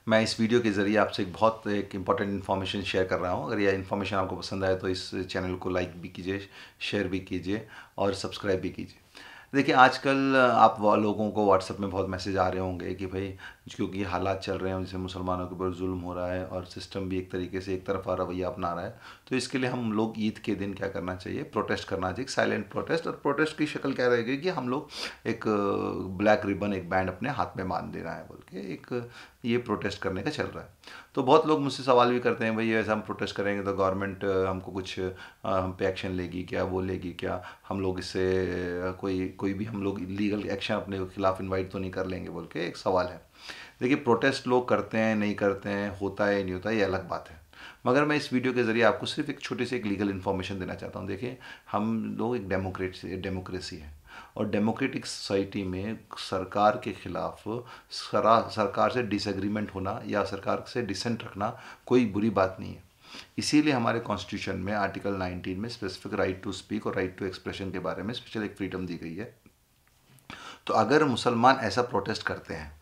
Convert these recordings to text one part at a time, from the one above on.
मैं इस वीडियो के ज़रिए आपसे एक इम्पॉर्टेंट इन्फॉर्मेशन शेयर कर रहा हूँ। अगर यह इन्फॉर्मेशन आपको पसंद आए तो इस चैनल को लाइक भी कीजिए, शेयर भी कीजिए और सब्सक्राइब भी कीजिए। देखिए, आजकल आप लोगों को व्हाट्सएप में बहुत मैसेज आ रहे होंगे कि भाई क्योंकि हालात चल रहे हैं जैसे मुसलमानों के ऊपर जुल्म हो रहा है और सिस्टम भी एक तरीके से एक तरफा रवैया अपना रहा है, तो इसके लिए हम लोग ईद के दिन क्या करना चाहिए, प्रोटेस्ट करना चाहिए, साइलेंट प्रोटेस्ट। और प्रोटेस्ट की शक्ल क्या रहेगी कि हम लोग एक ब्लैक रिबन, एक बैंड अपने हाथ में बांध देना है बोल के एक ये प्रोटेस्ट करने का चल रहा है। तो बहुत लोग मुझसे सवाल भी करते हैं, भाई ऐसा हम प्रोटेस्ट करेंगे तो गवर्नमेंट हमको कुछ हम पे एक्शन लेगी क्या, वो लेगी क्या, हम लोग इससे कोई भी हम लोग लीगल एक्शन अपने खिलाफ इनवाइट तो नहीं कर लेंगे बोल के एक सवाल है। देखिए, प्रोटेस्ट लोग करते हैं नहीं करते हैं, होता है नहीं होता है, ये अलग बात है। मगर मैं इस वीडियो के ज़रिए आपको सिर्फ एक छोटी सी एक लीगल इन्फॉर्मेशन देना चाहता हूँ। देखिए, हम लोग एक डेमोक्रेसी है और डेमोक्रेटिक सोसाइटी में सरकार के खिलाफ सरकार से डिसएग्रीमेंट होना या सरकार से डिसेंट रखना कोई बुरी बात नहीं है। इसीलिए हमारे कॉन्स्टिट्यूशन में आर्टिकल 19 में स्पेसिफिक राइट टू स्पीक और राइट टू एक्सप्रेशन के बारे में स्पेशल एक फ्रीडम दी गई है। तो अगर मुसलमान ऐसा प्रोटेस्ट करते हैं,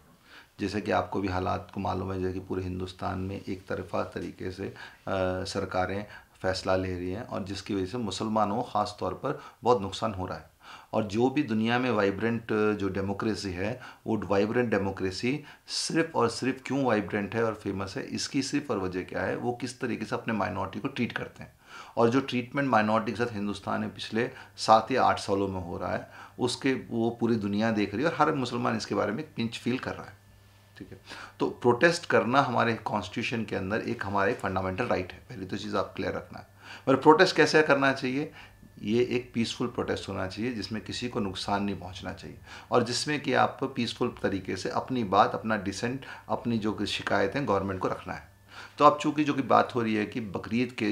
जैसे कि आपको भी हालात को मालूम है, जैसे कि पूरे हिंदुस्तान में एक तरफा तरीके से सरकारें फैसला ले रही हैं और जिसकी वजह से मुसलमानों को ख़ास तौर पर बहुत नुकसान हो रहा है। और जो भी दुनिया में वाइब्रेंट जो डेमोक्रेसी है, वो वाइब्रेंट डेमोक्रेसी सिर्फ और सिर्फ क्यों वाइब्रेंट है और फेमस है, इसकी सिर्फ और वजह क्या है, वो किस तरीके से अपने माइनॉरिटी को ट्रीट करते हैं। और जो ट्रीटमेंट माइनॉरिटी के साथ हिंदुस्तान में पिछले 7 या 8 सालों में हो रहा है, उसके वो पूरी दुनिया देख रही है और हर मुसलमान इसके बारे में पिंच फील कर रहा है। ठीक है, तो प्रोटेस्ट करना हमारे कॉन्स्टिट्यूशन के अंदर हमारा एक फंडामेंटल राइट है। पहली तो चीज़ आप क्लियर रखना है। और प्रोटेस्ट कैसे करना चाहिए, ये एक पीसफुल प्रोटेस्ट होना चाहिए जिसमें किसी को नुकसान नहीं पहुंचना चाहिए और जिसमें कि आप पीसफुल तरीके से अपनी बात, अपना डिसेंट, अपनी जो शिकायतें गवर्नमेंट को रखना है। तो अब चूंकि जो कि बात हो रही है कि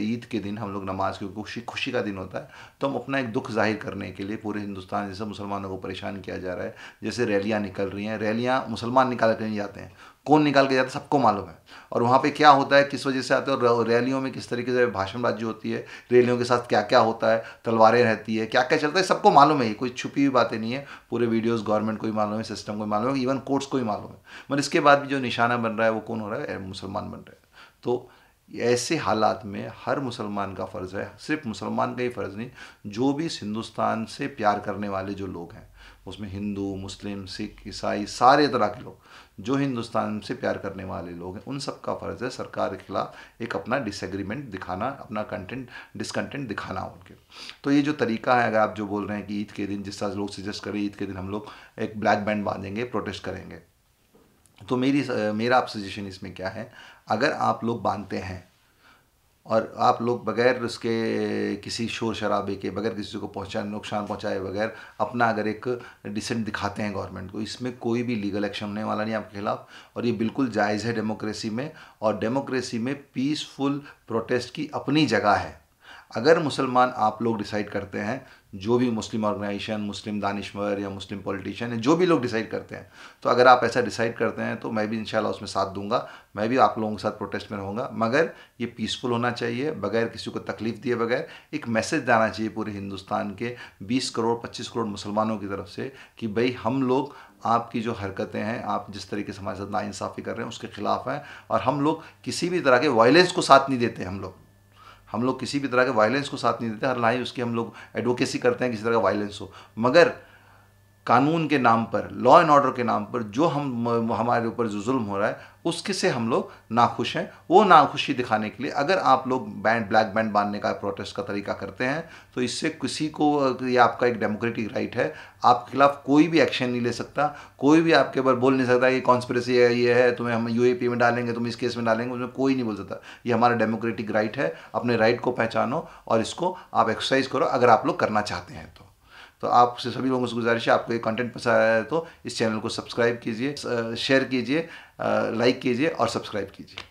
ईद के दिन हम लोग नमाज की खुशी का दिन होता है, तो हम अपना एक दुख जाहिर करने के लिए पूरे हिंदुस्तान जैसे मुसलमानों को परेशान किया जा रहा है, जैसे रैलियां निकल रही हैं, रैलियां मुसलमान निकाल के नहीं जाते हैं, कौन निकाल के जाता है सबको मालूम है। और वहाँ पे क्या होता है, किस वजह से आते हैं, और रैलियों में किस तरीके से भाषणबाजी होती है, रैलियों के साथ क्या क्या होता है, तलवारें रहती है, क्या क्या चलता है, सबको मालूम है। ये कोई छुपी हुई बातें नहीं है। पूरे वीडियोस गवर्नमेंट को ही मालूम है, सिस्टम को ही मालूम है, इवन कोर्ट्स को ही मालूम है। मगर इसके बाद भी जो निशाना बन रहा है वो कौन हो रहा है, मुसलमान बन रहे हैं। तो ऐसे हालात में हर मुसलमान का फ़र्ज़ है, सिर्फ मुसलमान का ही फ़र्ज़ नहीं, जो भी इस हिंदुस्तान से प्यार करने वाले जो लोग हैं, उसमें हिंदू, मुस्लिम, सिख, ईसाई, सारे तरह के लोग जो हिंदुस्तान से प्यार करने वाले लोग हैं, उन सब का फ़र्ज़ है सरकार के खिलाफ एक अपना डिसएग्रीमेंट दिखाना, अपना डिसकंटेंट दिखाना उनके। तो ये जो तरीका है, अगर आप जो बोल रहे हैं कि ईद के दिन, जिस तरह लोग सजेस्ट करें ईद के दिन हम लोग एक ब्लैक बैंड बांधेंगे, प्रोटेस्ट करेंगे, तो मेरा आप सजेशन इसमें क्या है, अगर आप लोग बांधते हैं और आप लोग बगैर उसके किसी शोर शराबे के, बगैर किसी को नुकसान पहुंचाए बगैर अपना अगर एक डिसेंट दिखाते हैं गवर्नमेंट को, इसमें कोई भी लीगल एक्शन होने वाला नहीं आपके खिलाफ और ये बिल्कुल जायज़ है डेमोक्रेसी में। और डेमोक्रेसी में पीसफुल प्रोटेस्ट की अपनी जगह है। अगर मुसलमान आप लोग डिसाइड करते हैं, जो भी मुस्लिम ऑर्गेनाइजेशन, मुस्लिम दानिशवर या मुस्लिम पॉलिटिशियन है, जो भी लोग डिसाइड करते हैं, तो अगर आप ऐसा डिसाइड करते हैं तो मैं भी इंशाल्लाह उसमें साथ दूंगा, मैं भी आप लोगों के साथ प्रोटेस्ट में रहूँगा। मगर ये पीसफुल होना चाहिए, बगैर किसी को तकलीफ़ दिए बगैर। एक मैसेज जाना चाहिए पूरे हिंदुस्तान के 20 करोड़ 25 करोड़ मुसलमानों की तरफ से कि भाई हम लोग आपकी जो हरकतें हैं, आप जिस तरीके से हमारे साथ नाइंसाफ़ी कर रहे हैं, उसके खिलाफ़ हैं और हम लोग किसी भी तरह के वायलेंस को साथ नहीं देते। हम लोग किसी भी तरह के वायलेंस को साथ नहीं देते, हर ना ही उसकी हम लोग एडवोकेसी करते हैं किसी तरह का वायलेंस हो। मगर कानून के नाम पर, लॉ एंड ऑर्डर के नाम पर जो हमारे ऊपर जो जुल्म हो रहा है, उसके से हम लोग नाखुश हैं। वो नाखुशी दिखाने के लिए अगर आप लोग ब्लैक बैंड बांधने का प्रोटेस्ट का तरीका करते हैं, तो इससे किसी को, ये आपका एक डेमोक्रेटिक राइट है, आपके खिलाफ कोई भी एक्शन नहीं ले सकता, कोई भी आपके ऊपर बोल नहीं सकता कि कॉन्स्पिरेसी है, ये है, तुम्हें हम यूएपी में डालेंगे, तुम इस केस में डालेंगे, उसमें कोई नहीं बोल सकता। ये हमारा डेमोक्रेटिक राइट है। अपने राइट को पहचानो और इसको आप एक्सरसाइज करो अगर आप लोग करना चाहते हैं तो आपसे सभी लोगों से गुजारिश है, आपको ये कंटेंट पसंद आया है तो इस चैनल को सब्सक्राइब कीजिए, शेयर कीजिए, लाइक कीजिए और सब्सक्राइब कीजिए।